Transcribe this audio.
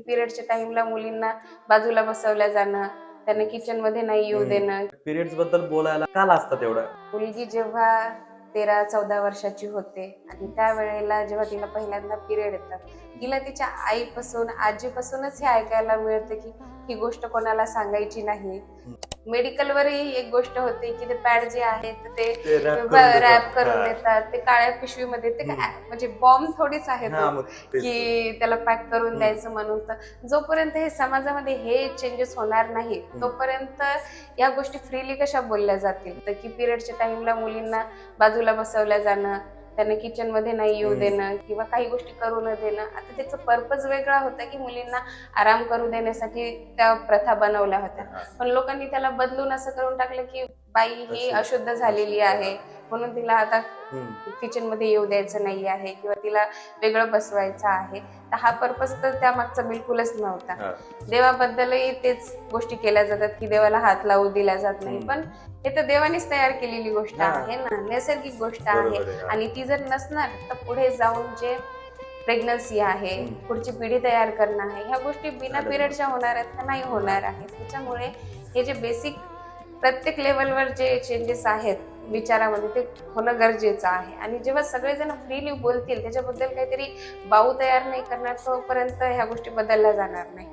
पिरियडच्या टाइमला मुलींना बाजूला बसवल्या जाणं, त्यांना किचन मध्ये नाही येऊ देणं. पिरियड्स बद्दल बोलायला का लाजतात एवढं? मुलगी जेव्हा 13-14 वर्षाची होते आणि त्यावेळेला जेव्हा तिला पहिल्यांदा पिरियड येतात, तिला तिच्या आईपासून आजीपासूनच हे ऐकायला मिळतं की ही गोष्ट कोणाला सांगायची नाही. मेडिकलवरही एक गोष्ट होते की ते पॅड जे आहेत ते रॅप करून देतात, ते काळ्या पिशवीमध्ये ते म्हणजे बॉम्ब थोडीच आहे तो की त्याला पॅक करून द्यायचं म्हणून. तर जोपर्यंत हे समाजामध्ये हे चेंजेस होणार नाही तोपर्यंत या गोष्टी फ्रीली कशा बोलल्या जातील. तर की पिरियडच्या टाइमला मुलींना बाजूला बसवल्या जाणं, त्यांना किचन मध्ये नाही येऊ देणं किंवा काही गोष्टी करू न देणं. आता त्याचा पर्पज वेगळा होता की मुलींना आराम करू देण्यासाठी त्या प्रथा बनवल्या होत्या, पण लोकांनी त्याला बदलून असं करून टाकलं की बाई ही अशुद्ध झालेली आहे म्हणून तिला आता किचन मध्ये येऊ द्यायचं नाही आहे किंवा तिला वेगळं बसवायचं आहे. तर हा पर्पज तर त्या मागचा बिलकुलच नव्हता. देवाबद्दलही तेच गोष्टी केल्या जातात की देवाला हात लावू दिला जात नाही, पण हे तर देवानेच तयार केलेली गोष्ट आहे ना, नैसर्गिक गोष्ट आहे. आणि ती जर नसणार तर पुढे जाऊन जे प्रेग्नन्सी आहे, पुढची पिढी तयार करणं आहे, ह्या गोष्टी बिना पिरियडच्या होणार आहेत का? नाही होणार आहेत. त्याच्यामुळे हे जे बेसिक प्रत्येक लेवलवर जे चेंजेस आहेत विचारामध्ये ते होणं गरजेचं आहे. आणि जेव्हा सगळेजण फ्रीली बोलतील, त्याच्याबद्दल काहीतरी बाऊ तयार नाही करणार तोपर्यंत ह्या गोष्टी बदलल्या जाणार नाही.